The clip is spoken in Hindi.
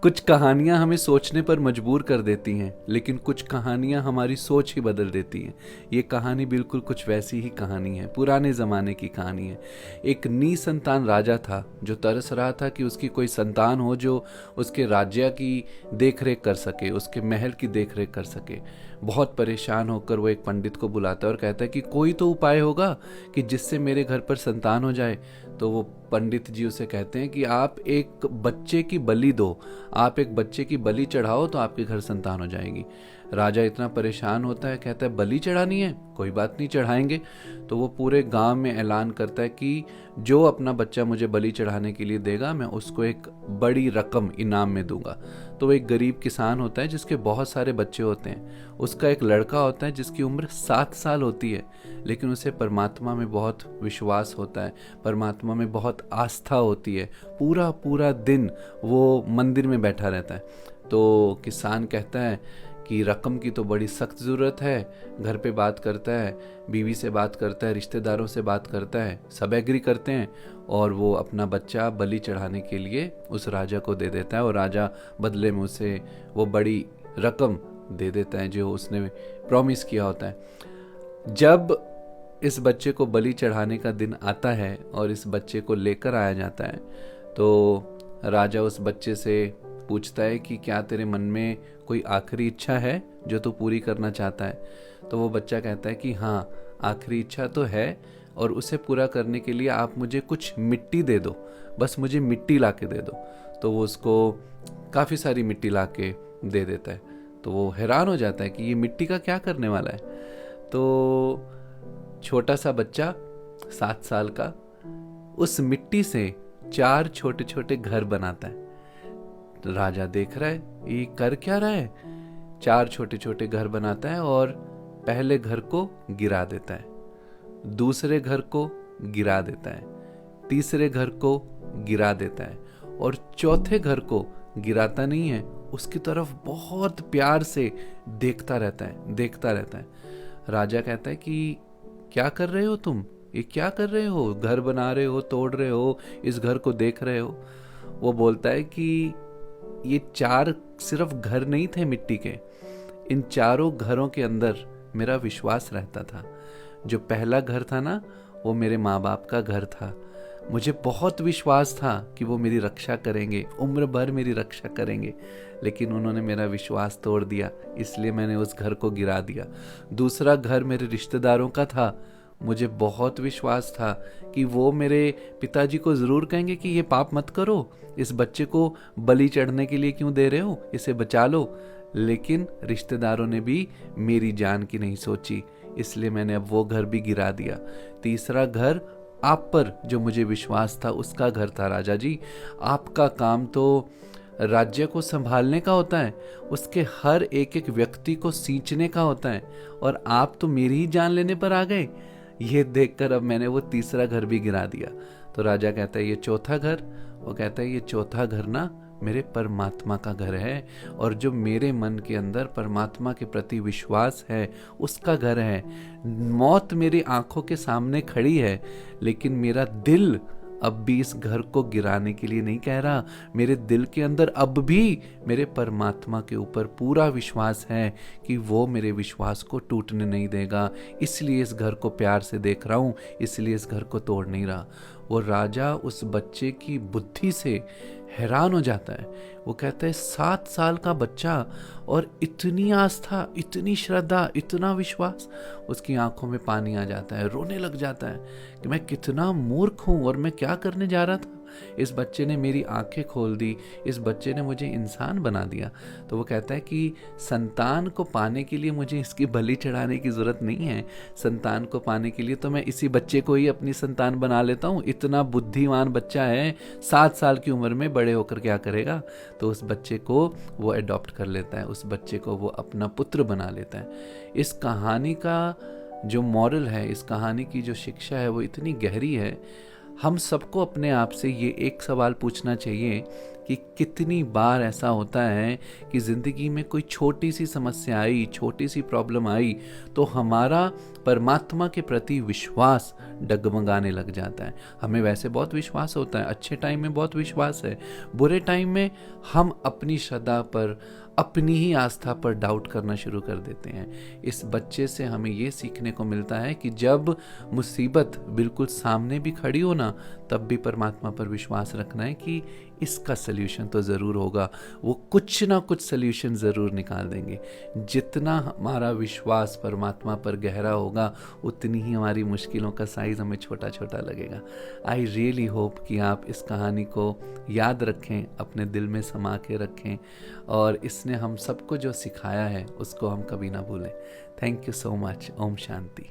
कुछ कहानियां हमें सोचने पर मजबूर कर देती हैं, लेकिन कुछ कहानियां हमारी सोच ही बदल देती हैं। ये कहानी बिल्कुल कुछ वैसी ही कहानी है, पुराने ज़माने की कहानी है। एक निसंतान राजा था जो तरस रहा था कि उसकी कोई संतान हो जो उसके राज्य की देखरेख कर सके, उसके महल की देखरेख कर सके। बहुत परेशान होकर वो एक पंडित को बुलाता है और कहता है कि कोई तो उपाय होगा कि जिससे मेरे घर पर संतान हो जाए। तो वो पंडित जी उसे कहते हैं कि आप एक बच्चे की बलि दो, आप एक बच्चे की बलि चढ़ाओ तो आपके घर संतान हो जाएगी। राजा इतना परेशान होता है, कहता है बलि चढ़ानी है, कोई बात नहीं चढ़ाएंगे। तो वो पूरे गांव में ऐलान करता है कि जो अपना बच्चा मुझे बलि चढ़ाने के लिए देगा मैं उसको एक बड़ी रकम इनाम में दूंगा। तो वो एक गरीब किसान होता है जिसके बहुत सारे बच्चे होते हैं। उसका एक लड़का होता है जिसकी उम्र 7 साल होती है, लेकिन उसे परमात्मा में बहुत विश्वास होता है, परमात्मा में बहुत आस्था होती है। पूरा पूरा दिन वो मंदिर में बैठा रहता है। तो किसान कहता है कि रकम की तो बड़ी सख्त ज़रूरत है। घर पे बात करता है, बीवी से बात करता है, रिश्तेदारों से बात करता है, सब एग्री करते हैं और वो अपना बच्चा बलि चढ़ाने के लिए उस राजा को दे देता है और राजा बदले में उसे वो बड़ी रकम दे देता है जो उसने प्रॉमिस किया होता है। जब इस बच्चे को बलि चढ़ाने का दिन आता है और इस बच्चे को लेकर आया जाता है तो राजा उस बच्चे से पूछता है कि क्या तेरे मन में कोई आखिरी इच्छा है जो तू पूरी करना चाहता है। तो वो बच्चा कहता है कि हाँ, आखिरी इच्छा तो है और उसे पूरा करने के लिए आप मुझे कुछ मिट्टी दे दो, बस मुझे मिट्टी ला के दे दो। तो वो उसको काफ़ी सारी मिट्टी ला के दे देता है। तो वो हैरान हो जाता है कि ये मिट्टी का क्या करने वाला है। तो छोटा सा बच्चा 7 साल का उस मिट्टी से 4 छोटे छोटे घर बनाता है। तो राजा देख रहा है ये कर क्या रहा है। 4 छोटे छोटे घर बनाता है और पहले घर को गिरा देता है, दूसरे घर को गिरा देता है, तीसरे घर को गिरा देता है और चौथे घर को गिराता नहीं है, उसकी तरफ बहुत प्यार से देखता रहता है। राजा कहता है कि क्या कर रहे हो तुम, ये क्या कर रहे हो, घर बना रहे हो, तोड़ रहे हो, इस घर को देख रहे हो। वो बोलता है कि ये 4 सिर्फ घर नहीं थे मिट्टी के, इन चारों घरों के अंदर मेरा विश्वास रहता था। जो पहला घर था ना, वो मेरे माँ बाप का घर था। मुझे बहुत विश्वास था कि वो मेरी रक्षा करेंगे, उम्र भर मेरी रक्षा करेंगे, लेकिन उन्होंने मेरा विश्वास तोड़ दिया, इसलिए मैंने उस घर को गिरा दिया। दूसरा घर मेरे रिश्तेदारों का था। मुझे बहुत विश्वास था कि वो मेरे पिताजी को ज़रूर कहेंगे कि ये पाप मत करो, इस बच्चे को बलि चढ़ने के लिए क्यों दे रहे हो, इसे बचा लो। लेकिन रिश्तेदारों ने भी मेरी जान की नहीं सोची, इसलिए मैंने अब वो घर भी गिरा दिया। तीसरा घर आप पर जो मुझे विश्वास था उसका घर था। राजा जी, आपका काम तो राज्य को संभालने का होता है, उसके हर एक एक व्यक्ति को सींचने का होता है, और आप तो मेरी ही जान लेने पर आ गए। ये देखकर अब मैंने वो तीसरा घर भी गिरा दिया। तो राजा कहता है ये चौथा घर। वो कहता है ये चौथा घर ना मेरे परमात्मा का घर है, और जो मेरे मन के अंदर परमात्मा के प्रति विश्वास है उसका घर है। मौत मेरी आंखों के सामने खड़ी है, लेकिन मेरा दिल अब भी इस घर को गिराने के लिए नहीं कह रहा। मेरे दिल के अंदर अब भी मेरे परमात्मा के ऊपर पूरा विश्वास है कि वो मेरे विश्वास को टूटने नहीं देगा, इसलिए इस घर को प्यार से देख रहा हूँ, इसलिए इस घर को तोड़ नहीं रहा। वो राजा उस बच्चे की बुद्धि से हैरान हो जाता है। वो कहता है 7 साल का बच्चा और इतनी आस्था, इतनी श्रद्धा, इतना विश्वास। उसकी आंखों में पानी आ जाता है, रोने लग जाता है कि मैं कितना मूर्ख हूँ और मैं क्या करने जा रहा था। इस बच्चे ने मेरी आंखें खोल दी, इस बच्चे ने मुझे इंसान बना दिया। तो वो कहता है कि संतान को पाने के लिए मुझे इसकी बलि चढ़ाने की ज़रूरत नहीं है। संतान को पाने के लिए तो मैं इसी बच्चे को ही अपनी संतान बना लेता हूँ। इतना बुद्धिमान बच्चा है, 7 साल की उम्र में बड़े होकर क्या करेगा। तो उस बच्चे को वो अडॉप्ट कर लेता है, उस बच्चे को वो अपना पुत्र बना लेता है। इस कहानी का जो मॉरल है, इस कहानी की जो शिक्षा है, वो इतनी गहरी है। हम सबको अपने आप से ये एक सवाल पूछना चाहिए कि कितनी बार ऐसा होता है कि ज़िंदगी में कोई छोटी सी समस्या आई, छोटी सी प्रॉब्लम आई, तो हमारा परमात्मा के प्रति विश्वास डगमगाने लग जाता है। हमें वैसे बहुत विश्वास होता है, अच्छे टाइम में बहुत विश्वास है, बुरे टाइम में हम अपनी श्रद्धा पर, अपनी ही आस्था पर डाउट करना शुरू कर देते हैं। इस बच्चे से हमें ये सीखने को मिलता है कि जब मुसीबत बिल्कुल सामने भी खड़ी हो ना, तब भी परमात्मा पर विश्वास रखना है कि इसका सल्यूशन तो ज़रूर होगा, वो कुछ ना कुछ सल्यूशन ज़रूर निकाल देंगे। जितना हमारा विश्वास परमात्मा पर गहरा होगा, उतनी ही हमारी मुश्किलों का साइज़ हमें छोटा छोटा लगेगा। आई रियली होप कि आप इस कहानी को याद रखें, अपने दिल में समा के रखें, और इसने हम सबको जो सिखाया है उसको हम कभी ना भूलें। Thank you so much. ओम शांति।